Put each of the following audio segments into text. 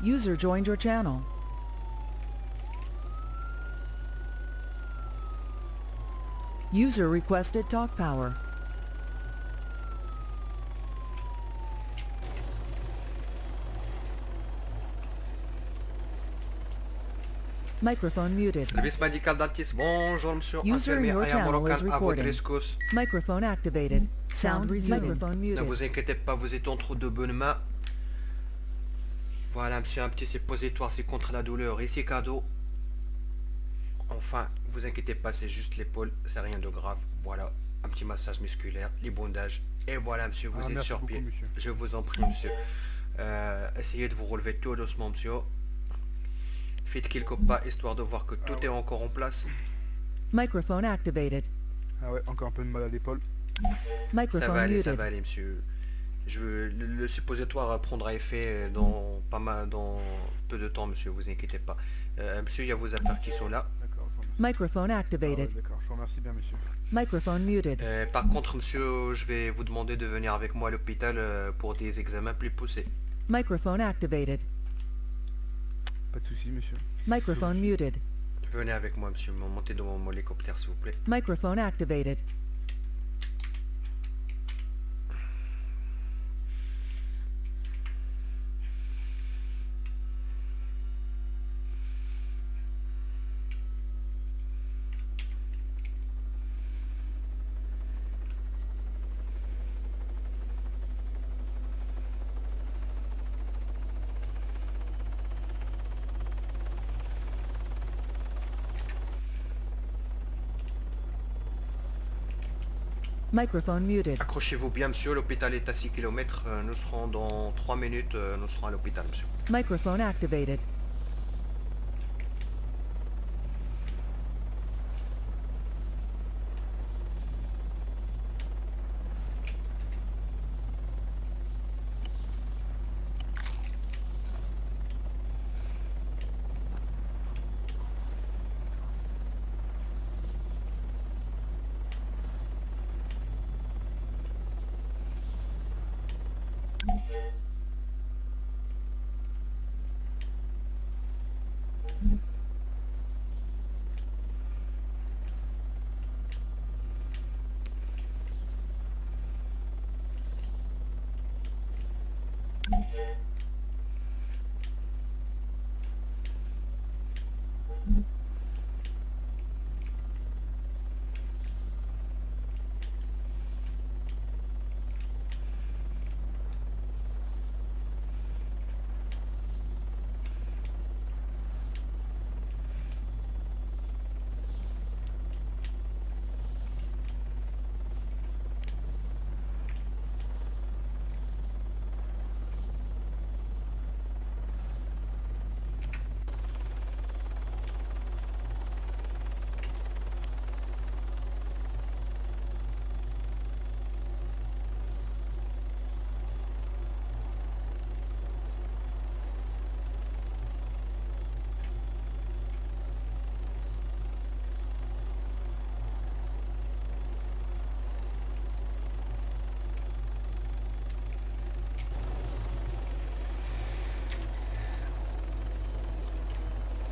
User joined your channel. User requested talk power. Microphone muted. Service médical d'Altis, bonjour monsieur. User in Infirmier your Aya channel Moroccan is à votre recording. rescousse. Microphone activated. Sound resumed. Microphone Ne muted. vous inquiétez pas, vous êtes entre de bonnes mains. Voilà monsieur, un petit suppositoire, c'est contre la douleur. Ici cadeau. Enfin, vous inquiétez pas, c'est juste l'épaule, c'est rien de grave. Voilà, un petit massage musculaire, les bondages. Et voilà monsieur, vous êtes merci sur beaucoup, pied. monsieur. Je vous en prie monsieur. Essayez de vous relever tout doucement monsieur. Faites quelques pas histoire de voir que tout est encore en place. Microphone activated. Ah ouais, encore un peu de mal à l'épaule. Ça Microphone va aller, muted. monsieur. Le suppositoire prendra effet dans peu de temps, monsieur, vous inquiétez pas. Monsieur, il y a vos affaires qui sont là. D'accord, je vous remercie. Microphone Ah ouais, activated. d'accord, je vous remercie bien, monsieur. Microphone muted. Par contre, monsieur, je vais vous demander de venir avec moi à l'hôpital pour des examens plus poussés. Microphone activated. Pas de soucis, monsieur. Microphone muted. Venez avec moi, monsieur, montez dans mon hélicoptère, s'il vous plaît. Microphone activated. Microphone muted. Accrochez-vous bien, monsieur, l'hôpital est à 6 km. Nous serons dans 3 minutes, nous serons à l'hôpital, monsieur. Microphone activated.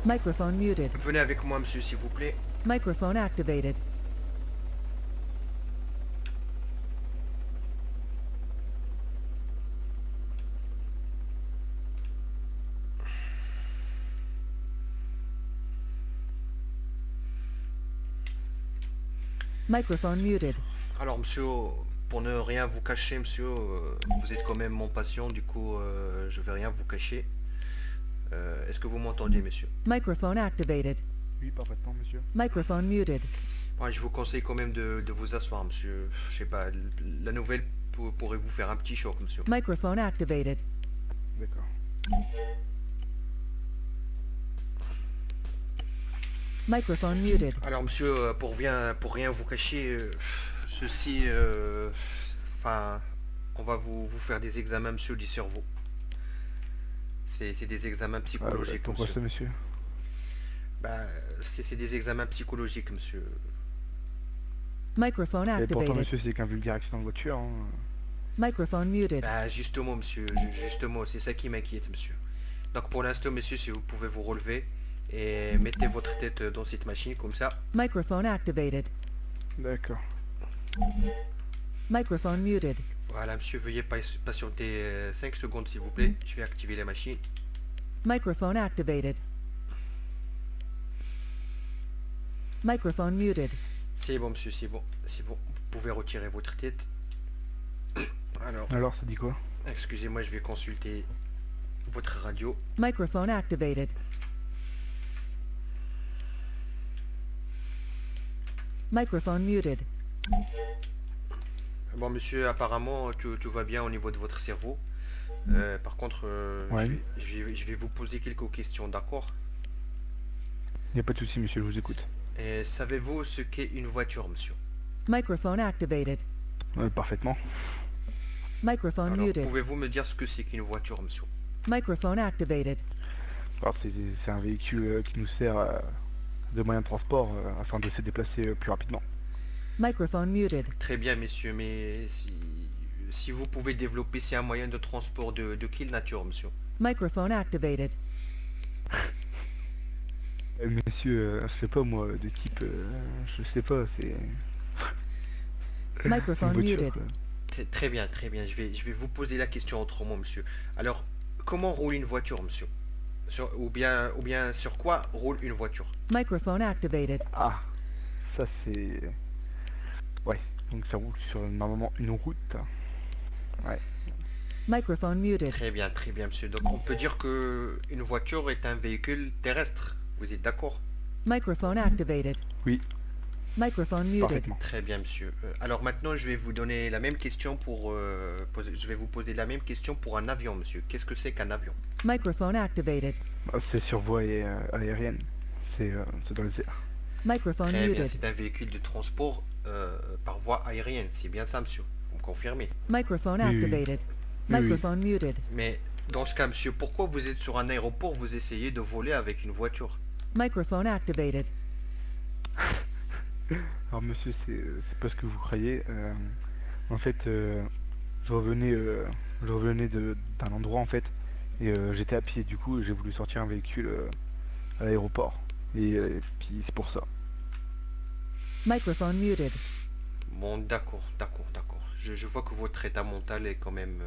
Microphone muted. Venez avec moi, monsieur, s'il vous plaît. Microphone activated. Microphone muted. Alors, monsieur, pour ne rien vous cacher, monsieur, vous êtes quand même mon patient, du coup, je vais rien vous cacher. Est-ce que vous m'entendez, monsieur? Microphone activated. Oui, parfaitement, monsieur. Microphone muted. Ouais, je vous conseille quand même de vous asseoir, monsieur. Je sais pas, la nouvelle pourrait vous faire un petit choc, monsieur. Microphone activated. D'accord. Microphone muted. Alors, monsieur, pour rien vous cacher, ceci, enfin, on va vous faire des examens, monsieur, du cerveau. C'est des examens Ah ouais, psychologiques, pourquoi monsieur. ça, monsieur? Bah, c'est des examens psychologiques, monsieur. Microphone Et pourtant, activated. monsieur, c'est qu'un vulgaire accident de voiture. Hein. Microphone muted. Bah, justement, monsieur, justement, c'est ça qui m'inquiète, monsieur. Donc pour l'instant, monsieur, si vous pouvez vous relever et mettez votre tête dans cette machine comme ça. Microphone activated. D'accord. Microphone muted. Voilà, monsieur, veuillez patienter 5 secondes s'il vous plaît. Je vais activer la machine. Microphone activated. Microphone muted. C'est bon, monsieur, c'est bon. C'est bon. Vous pouvez retirer votre tête. Alors, ça dit quoi? Excusez-moi, je vais consulter votre radio. Microphone activated. Microphone muted. Bon, monsieur, apparemment, tout va bien au niveau de votre cerveau. Par contre, Ouais. je vais vous poser quelques questions, d'accord? Il n'y a pas de souci, monsieur, je vous écoute. Et savez-vous ce qu'est une voiture, monsieur? Microphone activated. Parfaitement. Microphone Alors, muted. pouvez-vous me dire ce que c'est qu'une voiture, monsieur? Microphone activated. Alors, c'est un véhicule qui nous sert de moyen de transport afin de se déplacer plus rapidement. Microphone muted. Très bien, messieurs, mais si vous pouvez développer, c'est un moyen de transport de quelle nature, monsieur? Microphone activated. Monsieur, je sais pas moi, de type... je sais pas, c'est... Microphone une voiture, muted. quoi. Très bien, très bien. Je vais vous poser la question autrement, monsieur. Alors, comment roule une voiture, monsieur? Ou bien sur quoi roule une voiture? Microphone activated. Ah, ça c'est... Ouais, donc ça roule sur normalement une route. Ouais. Microphone muted. Très bien, monsieur. Donc, on peut dire que une voiture est un véhicule terrestre. Vous êtes d'accord? Microphone activated. Oui, Microphone muted. parfaitement. Très bien, monsieur. Alors maintenant, je vais vous donner la même question je vais vous poser la même question pour un avion, monsieur. Qu'est-ce que c'est qu'un avion? Microphone activated. C'est sur voie aérienne. C'est dans les airs. Microphone Très bien, muted. c'est un véhicule de transport par voie aérienne. C'est bien ça, monsieur. Vous me confirmez? Microphone Oui, oui. activated. Oui, oui. Microphone muted. Mais dans ce cas, monsieur, pourquoi vous êtes sur un aéroport, vous essayez de voler avec une voiture? Microphone activated. Alors monsieur, c'est pas ce que vous croyez. En fait, je revenais d'un endroit en fait. Et j'étais à pied, du coup j'ai voulu sortir un véhicule à l'aéroport. Et puis c'est pour ça. Microphone muted. Bon, d'accord. Je vois que votre état mental est quand même,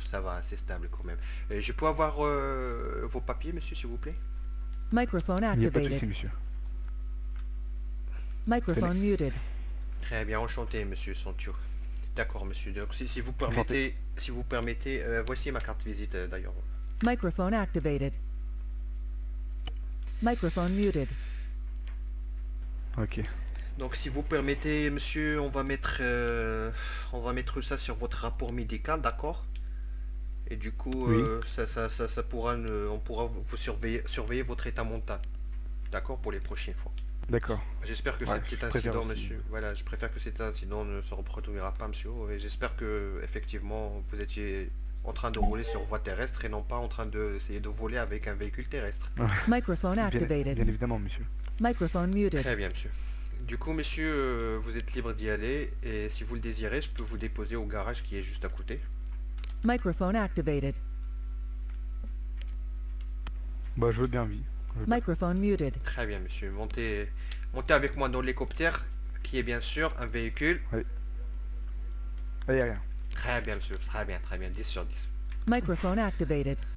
ça va, assez stable quand même. Je peux avoir vos papiers, monsieur, s'il vous plaît? Microphone Il n'y a pas de souci, activated. monsieur. Microphone muted. Très bien, enchanté, monsieur Santio. D'accord, monsieur. Donc, si vous Enchanté. permettez, voici ma carte visite d'ailleurs. Microphone activated. Microphone muted. Ok. Donc, si vous permettez, monsieur, on va mettre ça sur votre rapport médical, d'accord? Et du coup, Oui. ça pourra, on pourra vous surveiller votre état mental, d'accord, pour les prochaines fois. D'accord. J'espère que Ouais, cet je préfère incident, aussi. monsieur, voilà, je préfère que cet incident ne se reproduira pas, monsieur, et j'espère que, effectivement, vous étiez en train de rouler sur voie terrestre et non pas en train d'essayer de voler avec un véhicule terrestre. Microphone Bien activated. évidemment, monsieur. Microphone muted. Très bien, monsieur. Du coup, monsieur, vous êtes libre d'y aller, et si vous le désirez, je peux vous déposer au garage qui est juste à côté. Microphone activated. Bah je veux bien, oui. Microphone muted. Très bien, monsieur. Montez avec moi dans l'hélicoptère, qui est bien sûr un véhicule. Aérien. Très bien, monsieur. Très bien. 10 sur 10. Microphone activated.